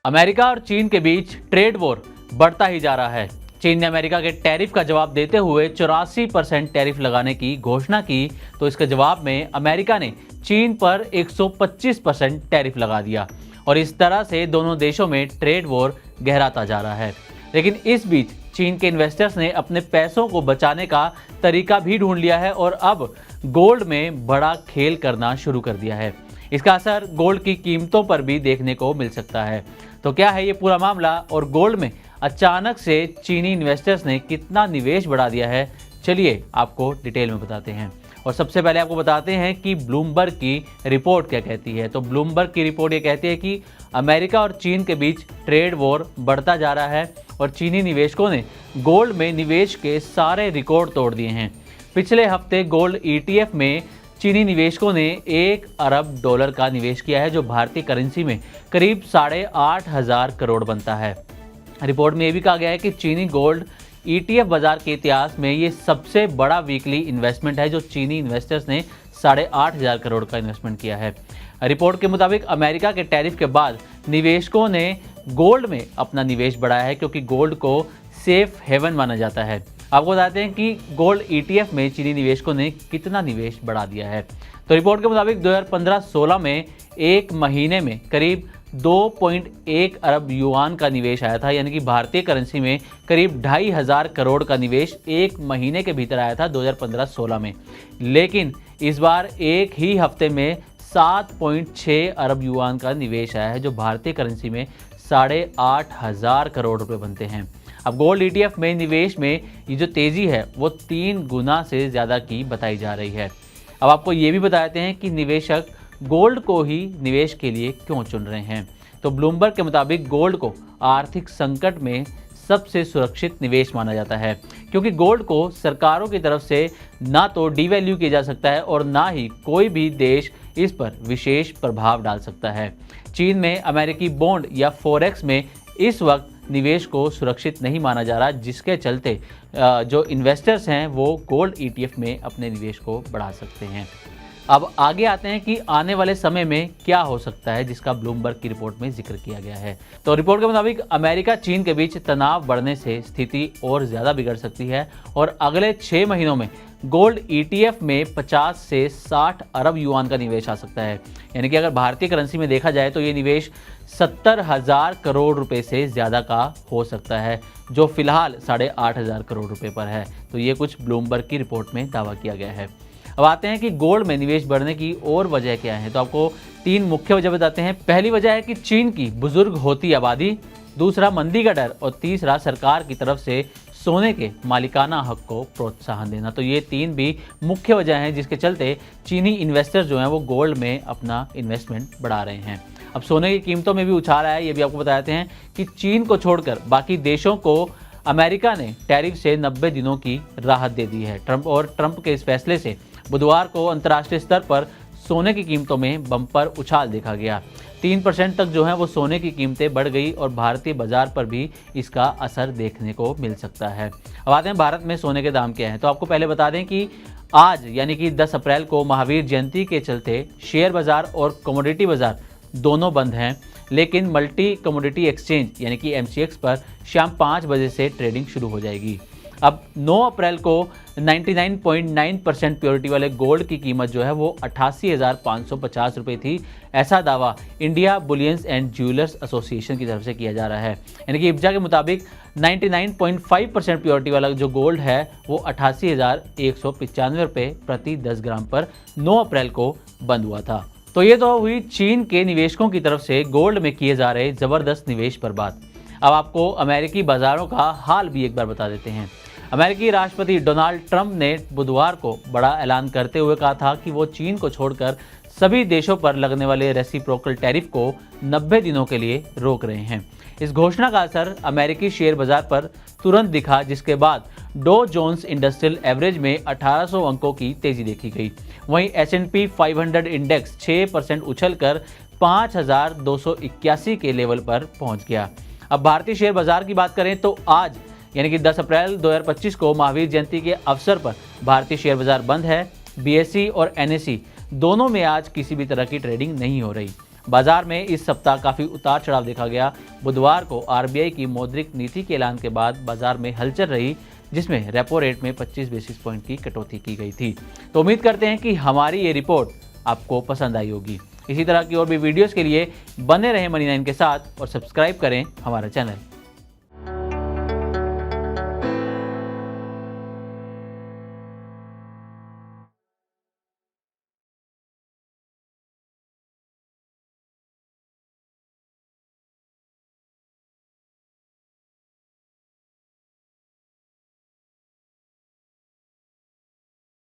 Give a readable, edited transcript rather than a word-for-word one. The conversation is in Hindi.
अमेरिका और चीन के बीच ट्रेड वॉर बढ़ता ही जा रहा है। चीन ने अमेरिका के टैरिफ का जवाब देते हुए 84% टैरिफ लगाने की घोषणा की, तो इसके जवाब में अमेरिका ने चीन पर 125% टैरिफ लगा दिया और इस तरह से दोनों देशों में ट्रेड वॉर गहराता जा रहा है। लेकिन इस बीच चीन के इन्वेस्टर्स ने अपने पैसों को बचाने का तरीका भी ढूंढ लिया है और अब गोल्ड में बड़ा खेल करना शुरू कर दिया है। इसका असर गोल्ड की कीमतों पर भी देखने को मिल सकता है। तो क्या है ये पूरा मामला और गोल्ड में अचानक से चीनी इन्वेस्टर्स ने कितना निवेश बढ़ा दिया है, चलिए आपको डिटेल में बताते हैं। और सबसे पहले आपको बताते हैं कि ब्लूमबर्ग की रिपोर्ट क्या कहती है। तो ब्लूमबर्ग की रिपोर्ट ये कहती है कि अमेरिका और चीन के बीच ट्रेड वॉर बढ़ता जा रहा है और चीनी निवेशकों ने गोल्ड में निवेश के सारे रिकॉर्ड तोड़ दिए हैं। पिछले हफ्ते गोल्ड ETF में चीनी निवेशकों ने $1 अरब का निवेश किया है, जो भारतीय करेंसी में करीब 8,500 करोड़ बनता है। रिपोर्ट में यह भी कहा गया है कि चीनी गोल्ड ETF बाजार के इतिहास में ये सबसे बड़ा वीकली इन्वेस्टमेंट है, जो चीनी इन्वेस्टर्स ने 8,500 करोड़ का इन्वेस्टमेंट किया है। रिपोर्ट के मुताबिक अमेरिका के टैरिफ के बाद निवेशकों ने गोल्ड में अपना निवेश बढ़ाया है, क्योंकि गोल्ड को सेफ हेवन माना जाता है। आपको बताते हैं कि गोल्ड ETF में चीनी निवेशकों ने कितना निवेश बढ़ा दिया है। तो रिपोर्ट के मुताबिक 2015-16 में एक महीने में करीब 2.1 अरब युआन का निवेश आया था, यानी कि भारतीय करेंसी में करीब 2,500 करोड़ का निवेश एक महीने के भीतर आया था 2015-16 में। लेकिन इस बार एक ही हफ्ते में 7.6 अरब युआन का निवेश आया है, जो भारतीय करेंसी में 8,500 करोड़ रुपए बनते हैं। अब गोल्ड ETF में निवेश में ये जो तेज़ी है वो 3 गुना से ज़्यादा की बताई जा रही है। अब आपको ये भी बताते हैं कि निवेशक गोल्ड को ही निवेश के लिए क्यों चुन रहे हैं। तो ब्लूमबर्ग के मुताबिक गोल्ड को आर्थिक संकट में सबसे सुरक्षित निवेश माना जाता है, क्योंकि गोल्ड को सरकारों की तरफ से ना तो डिवैल्यू किया जा सकता है और ना ही कोई भी देश इस पर विशेष प्रभाव डाल सकता है। चीन में अमेरिकी बॉन्ड या फॉरेक्स में इस वक्त निवेश को सुरक्षित नहीं माना जा रहा, जिसके चलते जो इन्वेस्टर्स हैं वो गोल्ड ETF में अपने निवेश को बढ़ा सकते हैं। अब आगे आते हैं कि आने वाले समय में क्या हो सकता है, जिसका ब्लूमबर्ग की रिपोर्ट में जिक्र किया गया है। तो रिपोर्ट के मुताबिक अमेरिका चीन के बीच तनाव बढ़ने से स्थिति और ज़्यादा बिगड़ सकती है और अगले 6 महीनों में गोल्ड ETF में 50 से 60 अरब युआन का निवेश आ सकता है। यानी कि अगर भारतीय करेंसी में देखा जाए तो ये निवेश 70,000 करोड़ रुपए से ज़्यादा का हो सकता है, जो फिलहाल 8,500 करोड़ रुपए पर है। तो ये कुछ ब्लूमबर्ग की रिपोर्ट में दावा किया गया है। अब आते हैं कि गोल्ड में निवेश बढ़ने की और वजह क्या है। तो आपको 3 मुख्य वजह बताते हैं। पहली वजह है कि चीन की बुजुर्ग होती आबादी, दूसरा मंदी का डर और तीसरा सरकार की तरफ से सोने के मालिकाना हक को प्रोत्साहन देना। तो ये 3 भी मुख्य वजह हैं जिसके चलते चीनी इन्वेस्टर्स जो हैं वो गोल्ड में अपना इन्वेस्टमेंट बढ़ा रहे हैं। अब सोने की कीमतों में भी उछाल आया है, ये भी आपको बताते हैं कि चीन को छोड़कर बाकी देशों को अमेरिका ने टैरिफ से 90 दिनों की राहत दे दी है। ट्रंप के इस फैसले से बुधवार को अंतर्राष्ट्रीय स्तर पर सोने की कीमतों में बम्पर उछाल देखा गया। 3% तक जो है वो सोने की कीमतें बढ़ गई और भारतीय बाजार पर भी इसका असर देखने को मिल सकता है। अब आते हैं भारत में सोने के दाम क्या हैं। तो आपको पहले बता दें कि आज यानी कि 10 अप्रैल को महावीर जयंती के चलते शेयर बाजार और कमोडिटी बाजार दोनों बंद हैं, लेकिन मल्टी कमोडिटी एक्सचेंज यानी कि MCX पर शाम 5 बजे से ट्रेडिंग शुरू हो जाएगी। अब 9 अप्रैल को 99.9% प्योरिटी वाले गोल्ड की कीमत जो है वो 88,550 रुपये थी। ऐसा दावा India bullions and jewellers association की तरफ से किया जा रहा है। यानी कि IBJA के मुताबिक 99.5% प्योरिटी वाला जो गोल्ड है वो 88,195 रुपये प्रति 10 ग्राम पर 9 अप्रैल को बंद हुआ था। तो ये तो हुई चीन के निवेशकों की तरफ से गोल्ड में किए जा रहे ज़बरदस्त निवेश पर बात। अब आपको अमेरिकी बाजारों का हाल भी एक बार बता देते हैं। अमेरिकी राष्ट्रपति डोनाल्ड ट्रंप ने बुधवार को बड़ा ऐलान करते हुए कहा था कि वो चीन को छोड़कर सभी देशों पर लगने वाले रेसिप्रोकल टैरिफ को 90 दिनों के लिए रोक रहे हैं। इस घोषणा का असर अमेरिकी शेयर बाजार पर तुरंत दिखा, जिसके बाद डो जोन्स इंडस्ट्रियल एवरेज में 1800 अंकों की तेजी देखी गई। वहीं S&P 500 इंडेक्स 6% उछलकर 5,281 के लेवल पर पहुंच गया। अब भारतीय शेयर बाजार की बात करें तो आज यानी कि 10 अप्रैल 2025 को महावीर जयंती के अवसर पर भारतीय शेयर बाजार बंद है। BSE और NSE दोनों में आज किसी भी तरह की ट्रेडिंग नहीं हो रही। बाजार में इस सप्ताह काफ़ी उतार चढ़ाव देखा गया। बुधवार को आरबीआई की मौद्रिक नीति के ऐलान के बाद बाजार में हलचल रही, जिसमें रेपो रेट में 25 बेसिस पॉइंट की कटौती की गई थी। तो उम्मीद करते हैं कि हमारी ये रिपोर्ट आपको पसंद आई होगी। इसी तरह की और भी वीडियोस के लिए बने रहें मनी 9 के साथ और सब्सक्राइब करें हमारा चैनल।